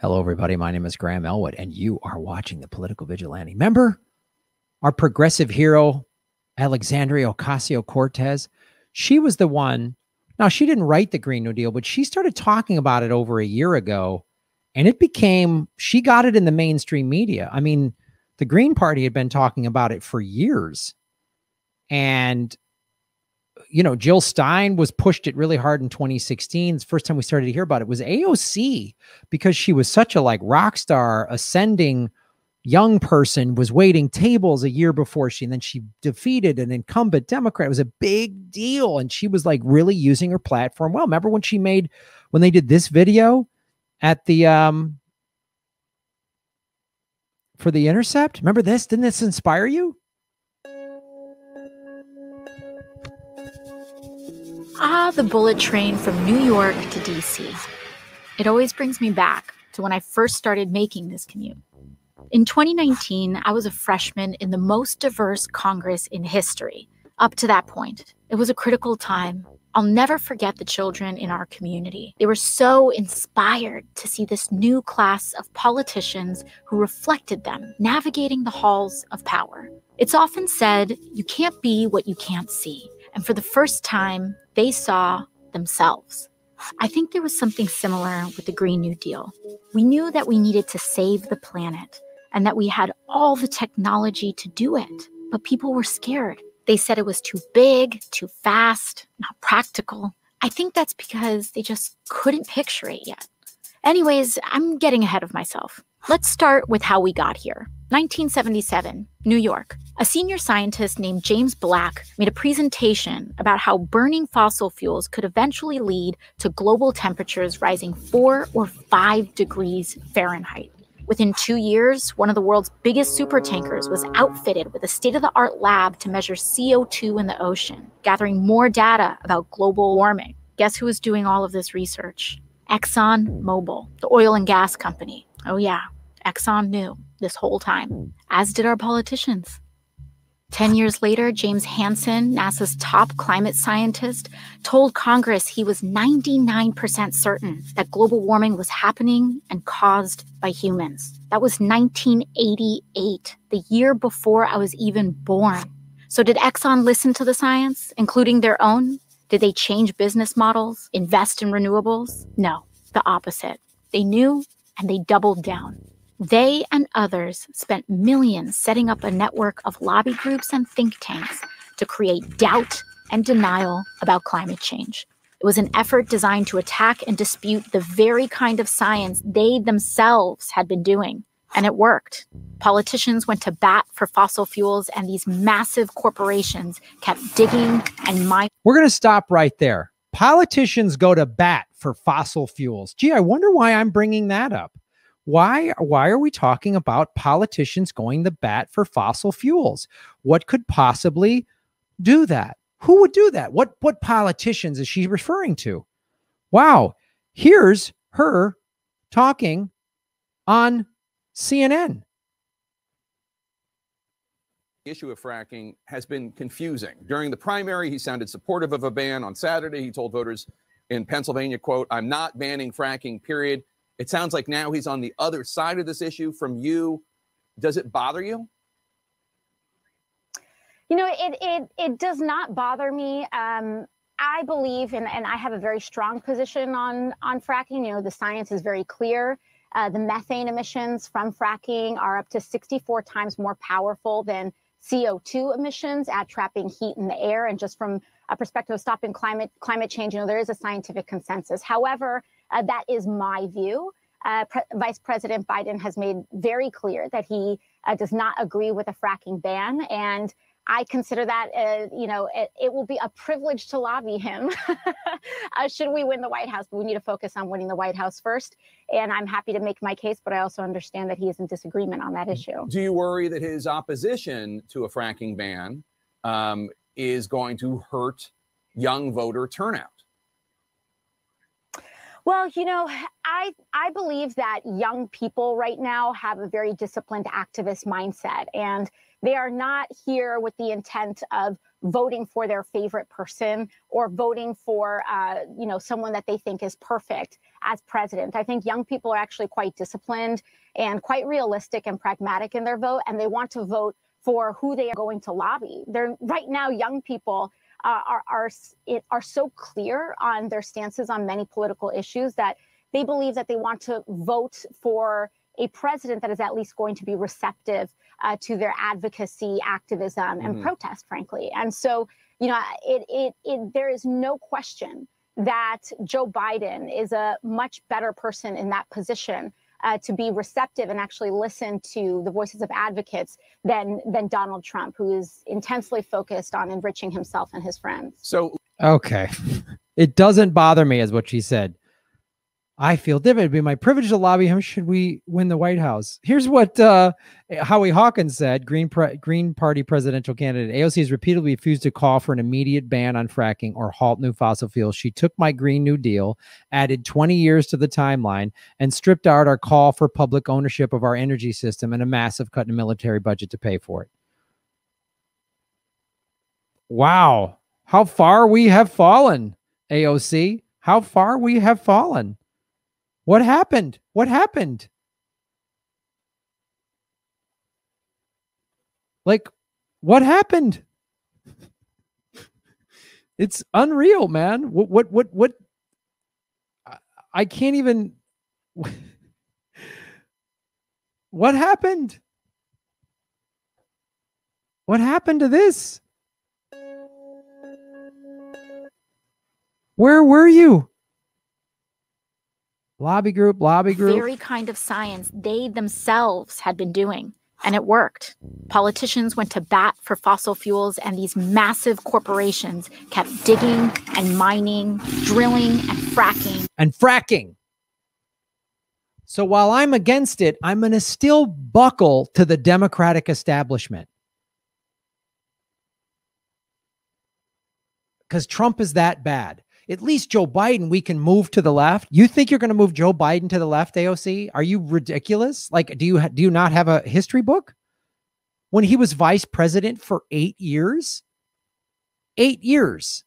Hello, everybody. My name is Graham Elwood, and you are watching The Political Vigilante. Remember our progressive hero, Alexandria Ocasio-Cortez? She was the one. Now, she didn't write the Green New Deal, but she started talking about it over a year ago, and it became, she got it in the mainstream media. I mean, the Green Party had been talking about it for years. And you know, Jill Stein was pushed it really hard in 2016. The first time we started to hear about it was AOC, because she was such a like rock star, ascending young person, was waiting tables a year before and then she defeated an incumbent Democrat. It was a big deal. And she was like really using her platform well. Remember when they did this video at the, for The Intercept? Remember this? Didn't this inspire you? The bullet train from New York to DC. It always brings me back to when I first started making this commute. In 2019, I was a freshman in the most diverse Congress in history. Up to that point, it was a critical time. I'll never forget the children in our community. They were so inspired to see this new class of politicians who reflected them, navigating the halls of power. It's often said, you can't be what you can't see. And for the first time, they saw themselves. I think there was something similar with the Green New Deal. We knew that we needed to save the planet and that we had all the technology to do it, but people were scared. They said it was too big, too fast, not practical. I think that's because they just couldn't picture it yet. Anyways, I'm getting ahead of myself. Let's start with how we got here. 1977, New York. A senior scientist named James Black made a presentation about how burning fossil fuels could eventually lead to global temperatures rising 4 or 5 degrees Fahrenheit. Within 2 years, one of the world's biggest supertankers was outfitted with a state-of-the-art lab to measure CO2 in the ocean, gathering more data about global warming. Guess who was doing all of this research? ExxonMobil, the oil and gas company. Oh yeah, Exxon knew this whole time, as did our politicians. 10 years later, James Hansen, NASA's top climate scientist, told Congress he was 99% certain that global warming was happening and caused by humans. That was 1988, the year before I was even born. So did Exxon listen to the science, including their own? Did they change business models, invest in renewables? No, the opposite. They knew and they doubled down. They and others spent millions setting up a network of lobby groups and think tanks to create doubt and denial about climate change. It was an effort designed to attack and dispute the very kind of science they themselves had been doing. And it worked. Politicians went to bat for fossil fuels, and these massive corporations kept digging and mining. We're going to stop right there. Politicians go to bat for fossil fuels. Gee, I wonder why I'm bringing that up. Why are we talking about politicians going to bat for fossil fuels? What could possibly do that? Who would do that? What politicians is she referring to? Wow, here's her talking on CNN. The issue of fracking has been confusing. During the primary, he sounded supportive of a ban. On Saturday, he told voters in Pennsylvania, quote, "I'm not banning fracking, period." It sounds like now he's on the other side of this issue from you. Does it bother you? You know, it does not bother me. I believe, and I have a very strong position on fracking. You know, the science is very clear. The methane emissions from fracking are up to 64 times more powerful than CO2 emissions at trapping heat in the air. And just from a perspective of stopping climate change, you know, there is a scientific consensus. However, that is my view. Vice President Biden has made very clear that he does not agree with a fracking ban. And I consider that, you know, it will be a privilege to lobby him should we win the White House. But we need to focus on winning the White House first. And I'm happy to make my case, but I also understand that he is in disagreement on that issue. Do you worry that his opposition to a fracking ban is going to hurt young voter turnout? Well, you know, I believe that young people right now have a very disciplined activist mindset, and they are not here with the intent of voting for their favorite person or voting for, you know, someone that they think is perfect. as president. I think young people are actually quite disciplined and quite realistic and pragmatic in their vote, and they want to vote for who they are going to lobby. They're right now, young people are so clear on their stances on many political issues that they believe that they want to vote for a president that is at least going to be receptive to their advocacy, activism, and protest, frankly. And so, you know, there is no question that Joe Biden is a much better person in that position to be receptive and actually listen to the voices of advocates than Donald Trump, who is intensely focused on enriching himself and his friends. So, okay. It doesn't bother me, is what she said. I feel different. It'd be my privilege to lobby him should we win the White House. Here's what Howie Hawkins said, Green Party presidential candidate. AOC has repeatedly refused to call for an immediate ban on fracking or halt new fossil fuels. She took my Green New Deal, added 20 years to the timeline, and stripped out our call for public ownership of our energy system and a massive cut in the military budget to pay for it. Wow. How far we have fallen, AOC. How far we have fallen. What happened? What happened? Like, what happened? It's unreal, man. What? I can't even. What happened? What happened to this? Where were you? Lobby group. Very kind of science they themselves had been doing, and it worked. Politicians went to bat for fossil fuels, and these massive corporations kept digging and mining, drilling and fracking. So while I'm against it, I'm going to still buckle to the Democratic establishment. Because Trump is that bad. At least Joe Biden, we can move to the left. You think you're going to move Joe Biden to the left, AOC? Are you ridiculous? Like, do you not have a history book? When he was vice president for 8 years? 8 years.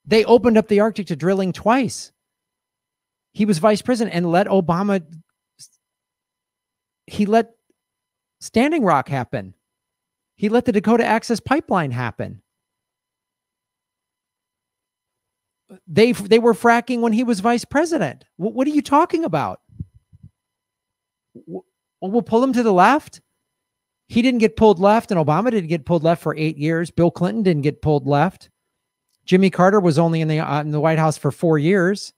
They opened up the Arctic to drilling twice. He was vice president and let Obama, he let Standing Rock happen. He let the Dakota Access Pipeline happen. They were fracking when he was vice president. What are you talking about? We'll pull him to the left. He didn't get pulled left, and Obama didn't get pulled left for 8 years. Bill Clinton didn't get pulled left. Jimmy Carter was only in the White House for 4 years.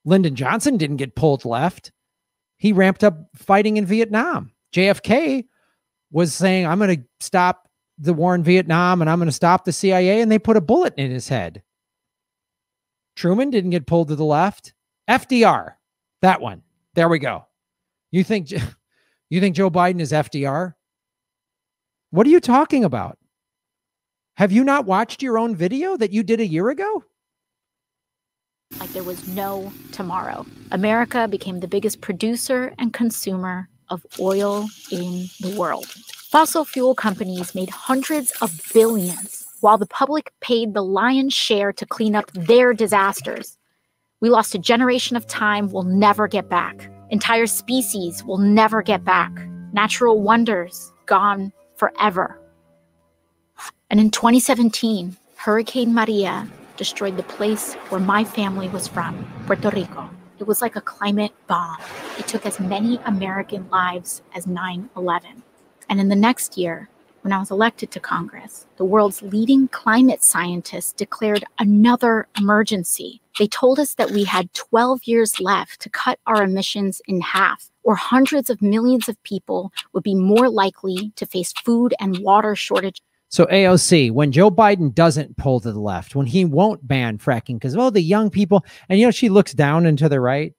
Lyndon Johnson didn't get pulled left. He ramped up fighting in Vietnam. JFK was saying, I'm going to stop the war in Vietnam and I'm going to stop the CIA, and they put a bullet in his head. Truman didn't get pulled to the left. FDR, that one. There we go. You think Joe Biden is FDR? What are you talking about? Have you not watched your own video that you did a year ago? Like there was no tomorrow. America became the biggest producer and consumer of oil in the world. Fossil fuel companies made hundreds of billions, while the public paid the lion's share to clean up their disasters. We lost a generation of time we'll never get back. Entire species will never get back. Natural wonders gone forever. And in 2017, Hurricane Maria destroyed the place where my family was from, Puerto Rico. It was like a climate bomb. It took as many American lives as 9/11. And in the next year, when I was elected to Congress, the world's leading climate scientists declared another emergency. They told us that we had 12 years left to cut our emissions in half, or hundreds of millions of people would be more likely to face food and water shortage. So AOC, when Joe Biden doesn't pull to the left, when he won't ban fracking, because, well, the young people, and, you know, she looks down and to the right.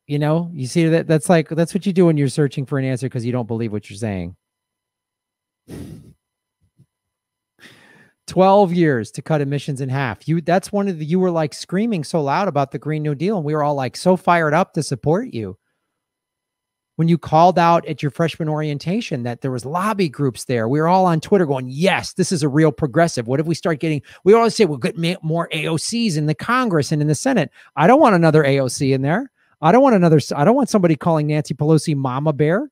You know, you see that that's what you do when you're searching for an answer because you don't believe what you're saying. 12 years to cut emissions in half. You were like screaming so loud about the Green New Deal, and we were all like so fired up to support you. when you called out at your freshman orientation that there was lobby groups there. We were all on Twitter going, yes, this is a real progressive. What if we start getting, we always say we'll get more AOCs in the Congress and in the Senate. I don't want another AOC in there. I don't want somebody calling Nancy Pelosi Mama Bear.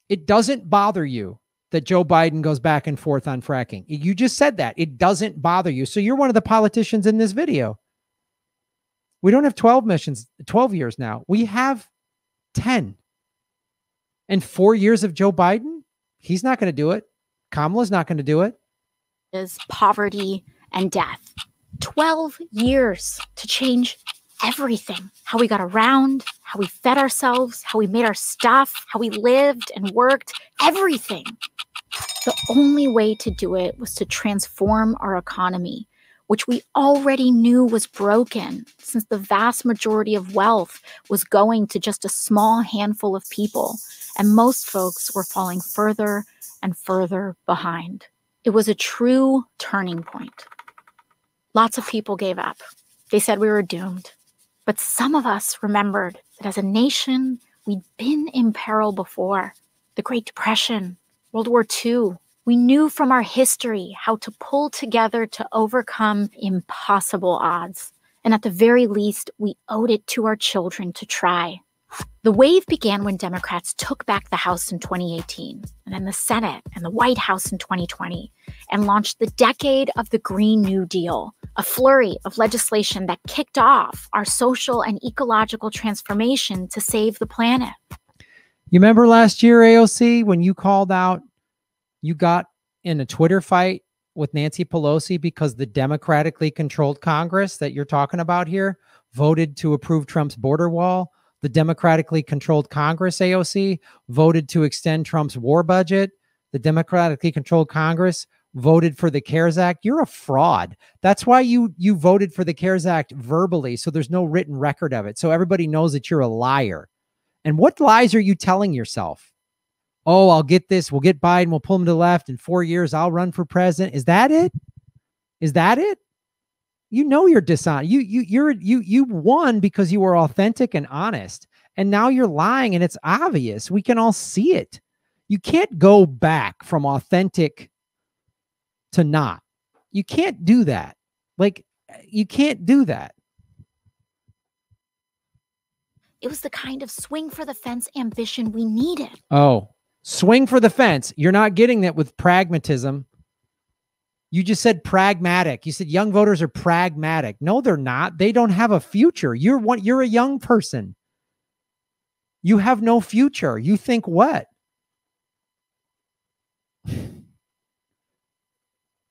It doesn't bother you that Joe Biden goes back and forth on fracking. You just said that. It doesn't bother you. So you're one of the politicians in this video. We don't have 12 years now. We have 10. And 4 years of Joe Biden? He's not going to do it. Kamala's not going to do it. Is poverty and death. 12 years to change everything. How we got around, how we fed ourselves, how we made our stuff, how we lived and worked, everything. The only way to do it was to transform our economy, which we already knew was broken since the vast majority of wealth was going to just a small handful of people, and most folks were falling further and further behind. It was a true turning point. Lots of people gave up. They said we were doomed. But some of us remembered that as a nation, we'd been in peril before. The Great Depression, World War II. We knew from our history how to pull together to overcome impossible odds. And at the very least, we owed it to our children to try. The wave began when Democrats took back the House in 2018, and then the Senate and the White House in 2020, and launched the decade of the Green New Deal, a flurry of legislation that kicked off our social and ecological transformation to save the planet. You remember last year, AOC, when you called out, you got in a Twitter fight with Nancy Pelosi because the democratically controlled Congress that you're talking about here voted to approve Trump's border wall. The democratically controlled Congress, AOC, voted to extend Trump's war budget. The democratically controlled Congress voted for the CARES Act. You're a fraud. That's why you voted for the CARES Act verbally, so there's no written record of it. So everybody knows that you're a liar. And what lies are you telling yourself? Oh, I'll get this. We'll get Biden. We'll pull him to the left. In 4 years, I'll run for president. Is that it? Is that it? You know you're dishonest. You won because you were authentic and honest. And now you're lying, and it's obvious. We can all see it. You can't go back from authentic to not. You can't do that. Like, you can't do that. It was the kind of swing for the fence ambition we needed. Oh, swing for the fence. You're not getting that with pragmatism. You just said pragmatic. You said young voters are pragmatic. No, they're not. They don't have a future. You're a young person. You have no future. You think what?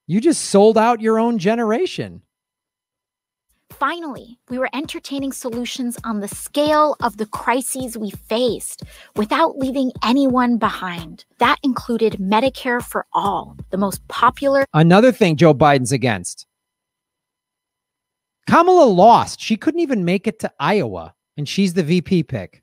You just sold out your own generation. Finally, we were entertaining solutions on the scale of the crises we faced without leaving anyone behind. That included Medicare for all, the most popular. Another thing Joe Biden's against. Kamala lost. She couldn't even make it to Iowa, and she's the VP pick.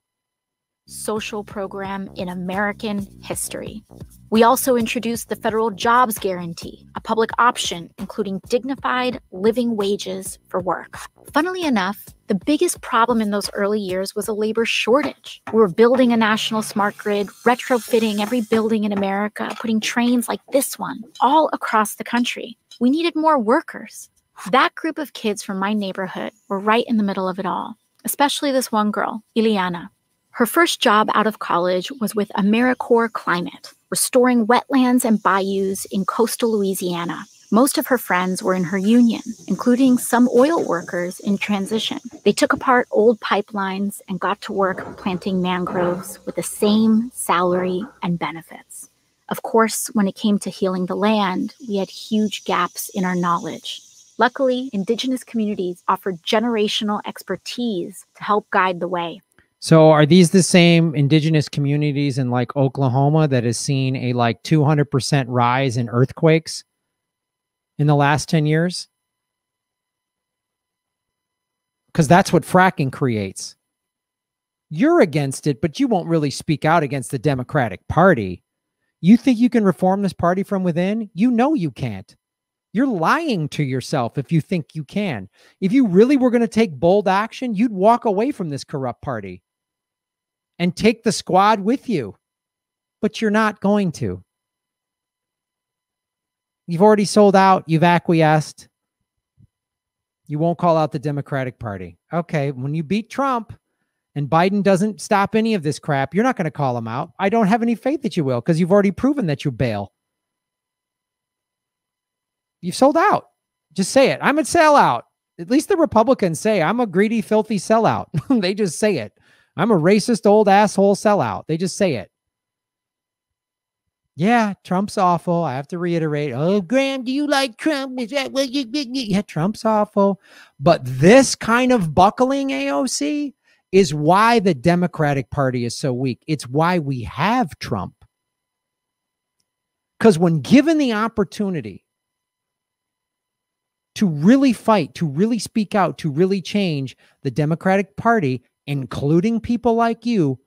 Social program in American history. We also introduced the federal jobs guarantee, a public option including dignified living wages for work. Funnily enough, the biggest problem in those early years was a labor shortage. We were building a national smart grid, retrofitting every building in America, putting trains like this one all across the country. We needed more workers. That group of kids from my neighborhood were right in the middle of it all, especially this one girl, Ileana. Her first job out of college was with AmeriCorps Climate, restoring wetlands and bayous in coastal Louisiana. Most of her friends were in her union, including some oil workers in transition. They took apart old pipelines and got to work planting mangroves with the same salary and benefits. Of course, when it came to healing the land, we had huge gaps in our knowledge. Luckily, Indigenous communities offered generational expertise to help guide the way. So are these the same indigenous communities in like Oklahoma that has seen a like 200% rise in earthquakes in the last 10 years? Because that's what fracking creates. You're against it, but you won't really speak out against the Democratic Party. You think you can reform this party from within? You know you can't. You're lying to yourself if you think you can. If you really were going to take bold action, you'd walk away from this corrupt party. and take the squad with you, but you're not going to. You've already sold out. You've acquiesced. You won't call out the Democratic Party. Okay, when you beat Trump and Biden doesn't stop any of this crap, you're not going to call him out. I don't have any faith that you will, because you've already proven that you bail. You've sold out. Just say it. I'm a sellout. At least the Republicans say I'm a greedy, filthy sellout. They just say it. I'm a racist, old asshole sellout. They just say it. Yeah, Trump's awful. I have to reiterate. Oh, Graham, do you like Trump? Is that what you? Yeah, Trump's awful. But this kind of buckling, AOC, is why the Democratic Party is so weak. It's why we have Trump. Because when given the opportunity to really fight, to really speak out, to really change, the Democratic Party, including people like you,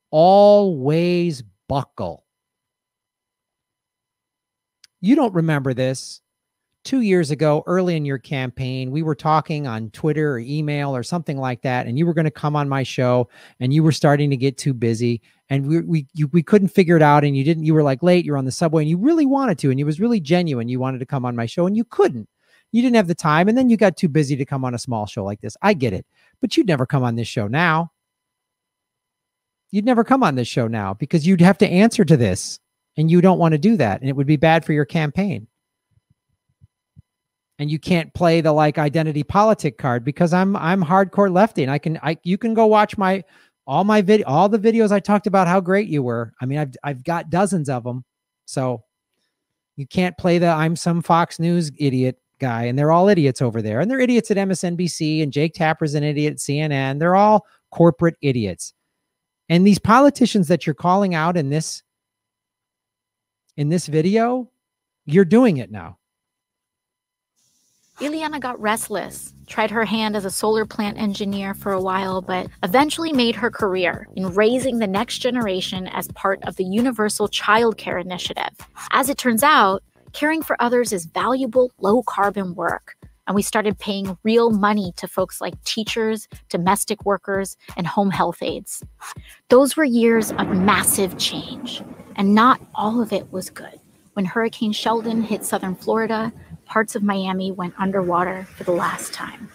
always buckle. You don't remember this. 2 years ago, early in your campaign, we were talking on Twitter or email or something like that, and you were going to come on my show, and you were starting to get too busy, and we couldn't figure it out, and you were like late, you're on the subway, and you really wanted to, and it was really genuine. You wanted to come on my show, and you couldn't. You didn't have the time, and then you got too busy to come on a small show like this. I get it, but you'd never come on this show now. You'd never come on this show now because you'd have to answer to this. And you don't want to do that. And it would be bad for your campaign. And you can't play the like identity politic card because I'm hardcore lefty. And you can go watch all the videos I talked about how great you were. I mean, I've got dozens of them. So you can't play the I'm some Fox News idiot guy. And they're all idiots over there. And they're idiots at MSNBC, and Jake Tapper's an idiot at CNN. They're all corporate idiots. And these politicians that you're calling out in this video, you're doing it now. Ileana got restless, tried her hand as a solar plant engineer for a while, but eventually made her career in raising the next generation as part of the Universal Child Care Initiative. As it turns out, caring for others is valuable, low-carbon work, and we started paying real money to folks like teachers, domestic workers, and home health aides. Those were years of massive change. And not all of it was good. When Hurricane Sheldon hit southern Florida, parts of Miami went underwater for the last time.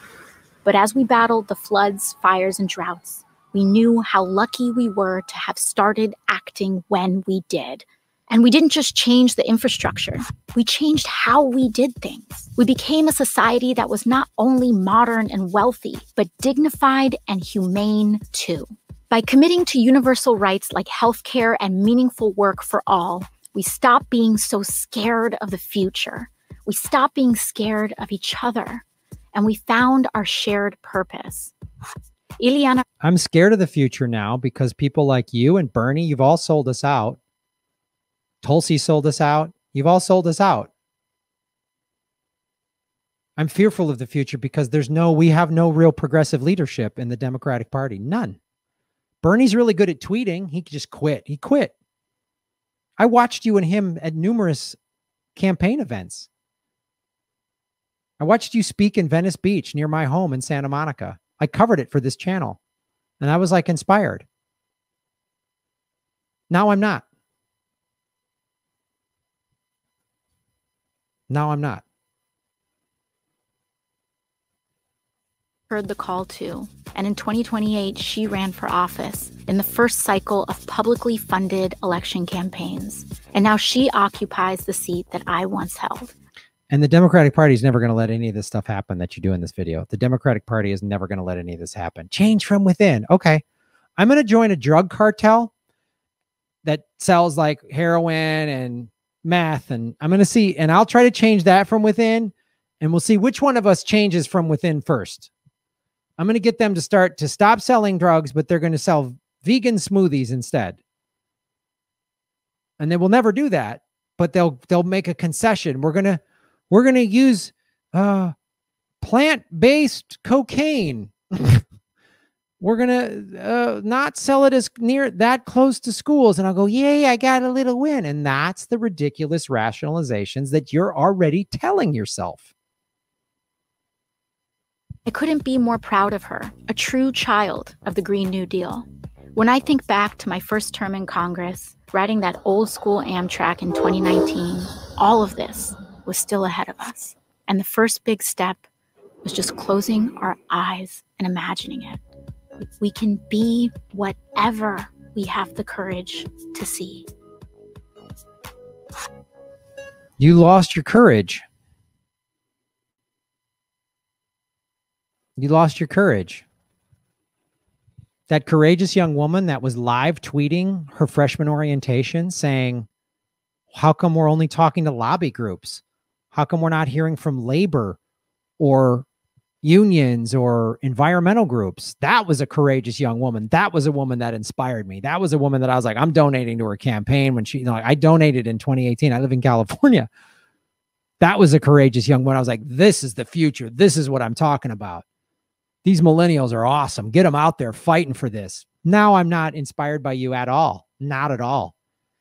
But as we battled the floods, fires, and droughts, we knew how lucky we were to have started acting when we did. And we didn't just change the infrastructure, we changed how we did things. We became a society that was not only modern and wealthy, but dignified and humane too. By committing to universal rights like healthcare and meaningful work for all, we stopped being so scared of the future. We stopped being scared of each other, and we found our shared purpose. Ileana. I'm scared of the future now because people like you and Bernie, you've all sold us out. Tulsi sold us out. You've all sold us out. I'm fearful of the future because we have no real progressive leadership in the Democratic Party. None. Bernie's really good at tweeting. He just quit. He quit. I watched you and him at numerous campaign events. I watched you speak in Venice Beach near my home in Santa Monica. I covered it for this channel, and I was like inspired. Now I'm not. Now I'm not. Heard the call too, and in 2028 she ran for office in the first cycle of publicly funded election campaigns, and now she occupies the seat that I once held. And the Democratic Party is never going to let any of this stuff happen that you do in this video. The Democratic Party is never going to let any of this happen. Change from within. Okay, I'm going to join a drug cartel that sells like heroin and meth, and I'm going to see, and I'll try to change that from within, and we'll see which one of us changes from within first. I'm going to get them to stop selling drugs, but they're going to sell vegan smoothies instead. And they will never do that, but they'll make a concession. We're going to use plant-based cocaine. We're going to not sell it as near that close to schools. And I'll go, yay, I got a little win. And that's the ridiculous rationalizations that you're already telling yourself. I couldn't be more proud of her, a true child of the Green New Deal. When I think back to my first term in Congress, riding that old school Amtrak in 2019, all of this was still ahead of us. And the first big step was just closing our eyes and imagining it. We can be whatever we have the courage to see. You lost your courage. You lost your courage. That courageous young woman that was live tweeting her freshman orientation saying, how come we're only talking to lobby groups? How come we're not hearing from labor or unions or environmental groups? That was a courageous young woman. That was a woman that inspired me. That was a woman that I was like, I'm donating to her campaign when she, you know, I donated in 2018. I live in California. That was a courageous young woman. I was like, this is the future. This is what I'm talking about. These millennials are awesome. Get them out there fighting for this. Now I'm not inspired by you at all. Not at all.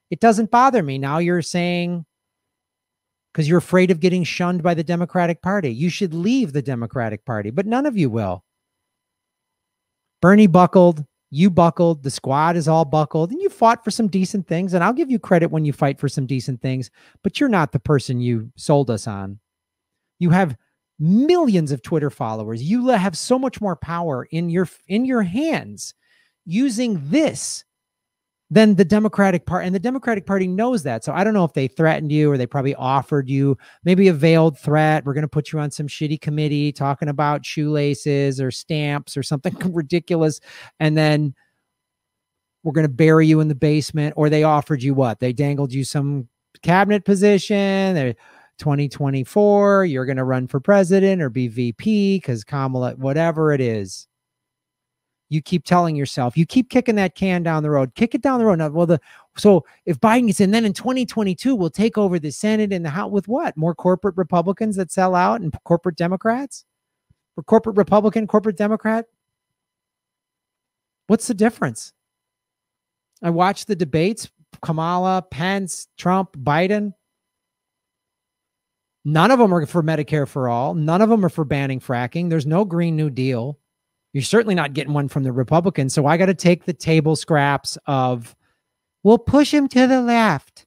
It doesn't bother me. Now you're saying, because you're afraid of getting shunned by the Democratic Party, you should leave the Democratic Party, but none of you will. Bernie buckled. You buckled. The squad is all buckled. And you fought for some decent things. And I'll give you credit when you fight for some decent things, but you're not the person you sold us on. You have millions of Twitter followers. You have so much more power in your hands using this than the Democratic Party. And the Democratic Party knows that. So I don't know if they threatened you or they probably offered you maybe a veiled threat. We're going to put you on some shitty committee talking about shoelaces or stamps or something ridiculous. And then we're going to bury you in the basement. Or they offered you what? They dangled you some cabinet position. They're 2024, you're going to run for president or be VP because Kamala, whatever it is. You keep telling yourself, you keep kicking that can down the road. Kick it down the road. Now, well, so if Biden gets in, then in 2022, we'll take over the Senate and the House with what? More corporate Republicans that sell out and corporate Democrats? For corporate Republican, corporate Democrat? What's the difference? I watched the debates, Kamala, Pence, Trump, Biden. None of them are for Medicare for all. None of them are for banning fracking. There's no Green New Deal. You're certainly not getting one from the Republicans. So I got to take the table scraps of, we'll push him to the left.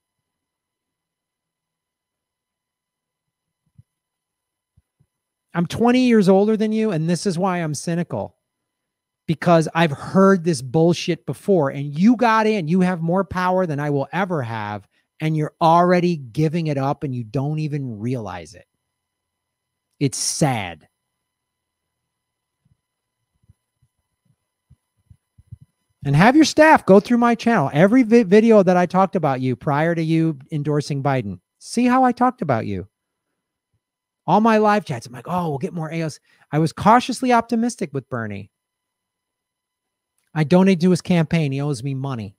I'm 20 years older than you, and this is why I'm cynical. Because I've heard this bullshit before, and you got in. You have more power than I will ever have. And you're already giving it up and you don't even realize it. It's sad. And have your staff go through my channel. Every video that I talked about you prior to you endorsing Biden. See how I talked about you. All my live chats, I'm like, oh, we'll get more AOC. I was cautiously optimistic with Bernie. I donated to his campaign. He owes me money.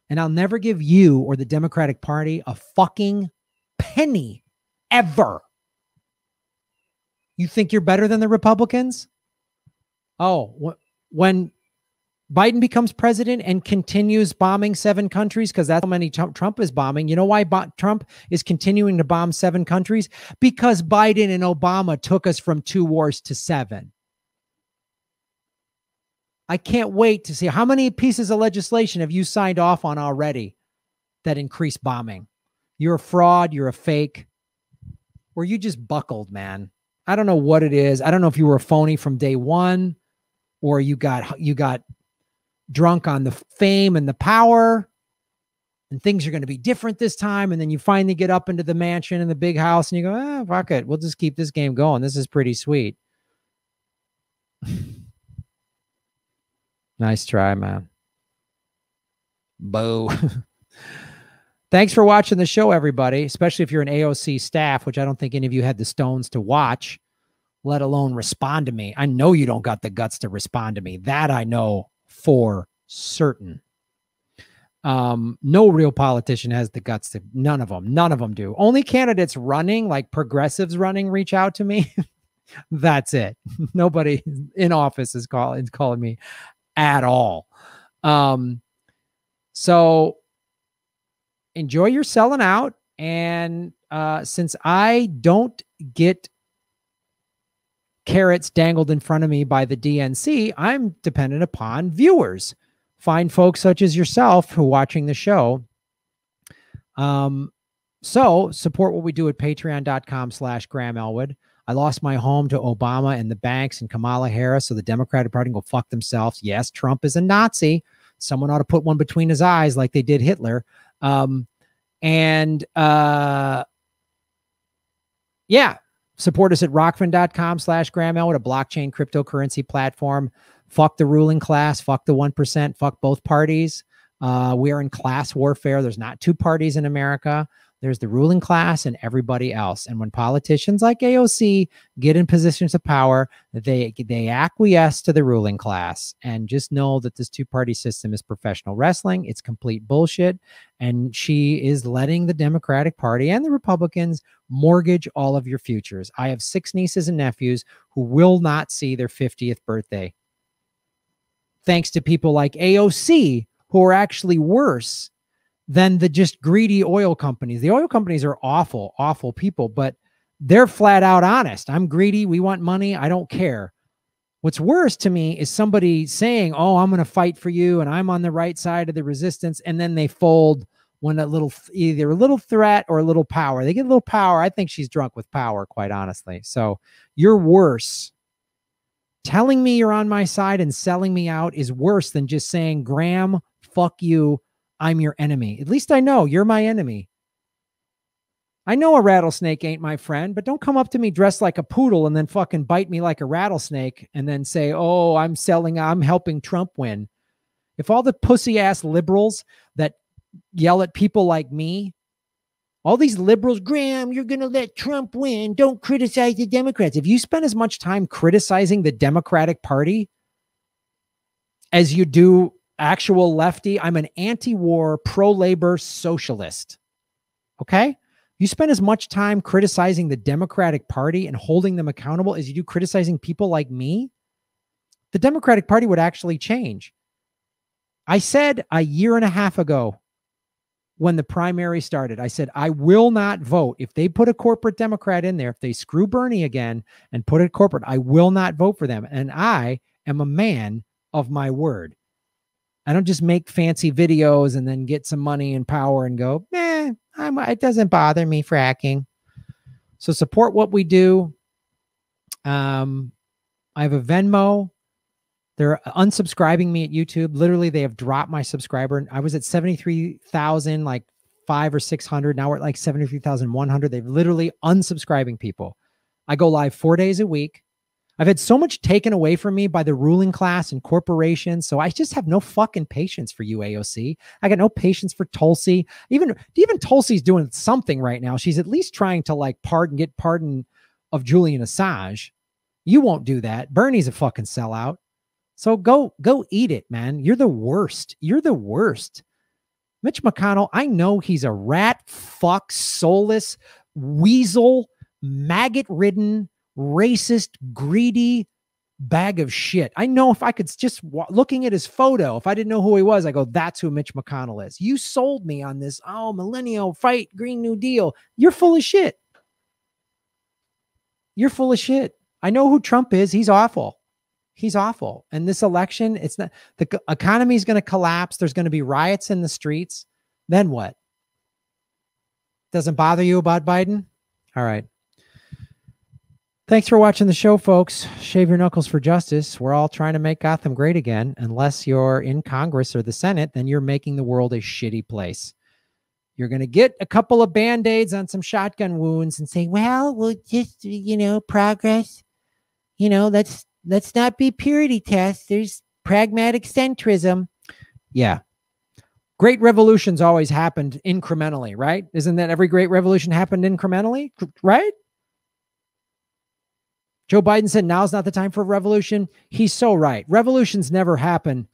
And I'll never give you or the Democratic Party a fucking penny ever. You think you're better than the Republicans? Oh, when Biden becomes president and continues bombing 7 countries, because that's how many Trump is bombing. You know why Trump is continuing to bomb 7 countries? Because Biden and Obama took us from 2 wars to 7. I can't wait to see how many pieces of legislation have you signed off on already that increase bombing. You're a fraud. You're a fake. Or you just buckled, man. I don't know what it is. I don't know if you were a phony from day one or you got drunk on the fame and the power and things are going to be different this time. And then you finally get up into the mansion and the big house and you go, fuck it. We'll just keep this game going. This is pretty sweet. Nice try, man. Boo. Thanks for watching the show, everybody, especially if you're an AOC staff, which I don't think any of you had the stones to watch, let alone respond to me. I know you don't got the guts to respond to me. That I know for certain. No real politician has the guts to, none of them do. Only candidates running, like progressives running, reach out to me. That's it. Nobody in office is calling me at all. So enjoy your selling out. And since I don't get carrots dangled in front of me by the DNC, I'm dependent upon viewers. find folks such as yourself who are watching the show. So support what we do at patreon.com/Graham Elwood. I lost my home to Obama and the banks and Kamala Harris, so the Democratic Party can go fuck themselves. Yes, Trump is a Nazi. Someone ought to put one between his eyes like they did Hitler. Yeah, support us at rockfin.com/Graham Elwood, a blockchain cryptocurrency platform. Fuck the ruling class, fuck the 1%, fuck both parties. We are in class warfare. There's not two parties in America. There's the ruling class and everybody else. And when politicians like AOC get in positions of power, they acquiesce to the ruling class. And just know that this two-party system is professional wrestling. It's complete bullshit. And she is letting the Democratic Party and the Republicans mortgage all of your futures. I have 6 nieces and nephews who will not see their 50th birthday. Thanks to people like AOC, who are actually worse than the just greedy oil companies. The oil companies are awful, awful people, but they're flat out honest. I'm greedy. We want money. I don't care. What's worse to me is somebody saying, oh, I'm going to fight for you and I'm on the right side of the resistance. And then they fold when either a little threat or a little power. They get a little power. I think she's drunk with power, quite honestly. So you're worse. Telling me you're on my side and selling me out is worse than just saying, Graham, fuck you. I'm your enemy. At least I know you're my enemy. I know a rattlesnake ain't my friend, but don't come up to me dressed like a poodle and then fucking bite me like a rattlesnake and then say, oh, I'm helping Trump win. If all the pussy ass liberals that yell at people like me, all these liberals, Graham, you're going to let Trump win. Don't criticize the Democrats. If you spend as much time criticizing the Democratic Party as you do actual lefty, I'm an anti-war, pro-labor socialist. Okay? You spend as much time criticizing the Democratic Party and holding them accountable as you do criticizing people like me, the Democratic Party would actually change. I said a year and a half ago when the primary started, I said, I will not vote. If they put a corporate Democrat in there, if they screw Bernie again and put it corporate, I will not vote for them. And I am a man of my word. I don't just make fancy videos and then get some money and power and go, it doesn't bother me fracking. So support what we do. I have a Venmo. They're unsubscribing me at YouTube. Literally, they have dropped my subscriber. I was at 73,000, like 500 or 600. Now we're at like 73,100. They've literally unsubscribing people. I go live 4 days a week. I've had so much taken away from me by the ruling class and corporations. So I just have no fucking patience for you, AOC. I got no patience for Tulsi. Even Tulsi's doing something right now. She's at least trying to like get pardon of Julian Assange. You won't do that. Bernie's a fucking sellout. So go eat it, man. You're the worst. You're the worst. Mitch McConnell, I know he's a rat, fuck, soulless, weasel, maggot-ridden, racist, greedy bag of shit. I know if I could just looking at his photo, if I didn't know who he was, I go, that's who Mitch McConnell is. You sold me on this. Oh, millennial fight, Green New Deal. You're full of shit. You're full of shit. I know who Trump is. He's awful. He's awful. And this election, it's not, the economy is going to collapse. There's going to be riots in the streets. Then what? Doesn't bother you about Biden? All right. Thanks for watching the show, folks. Shave your knuckles for justice. We're all trying to make Gotham great again. Unless you're in Congress or the Senate, then you're making the world a shitty place. You're going to get a couple of Band-Aids on some shotgun wounds and say, well, we'll just, progress. Let's not be purity tests. There's pragmatic centrism. Yeah. Great revolutions always happened incrementally, right? Isn't that every great revolution happened incrementally, right? Joe Biden said now's not the time for a revolution. He's so right. Revolutions never happen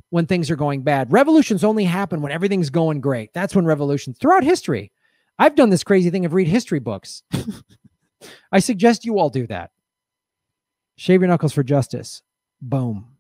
when things are going bad. Revolutions only happen when everything's going great. That's when revolutions, throughout history. I've done this crazy thing of read history books. I suggest you all do that. Shave your knuckles for justice. Boom.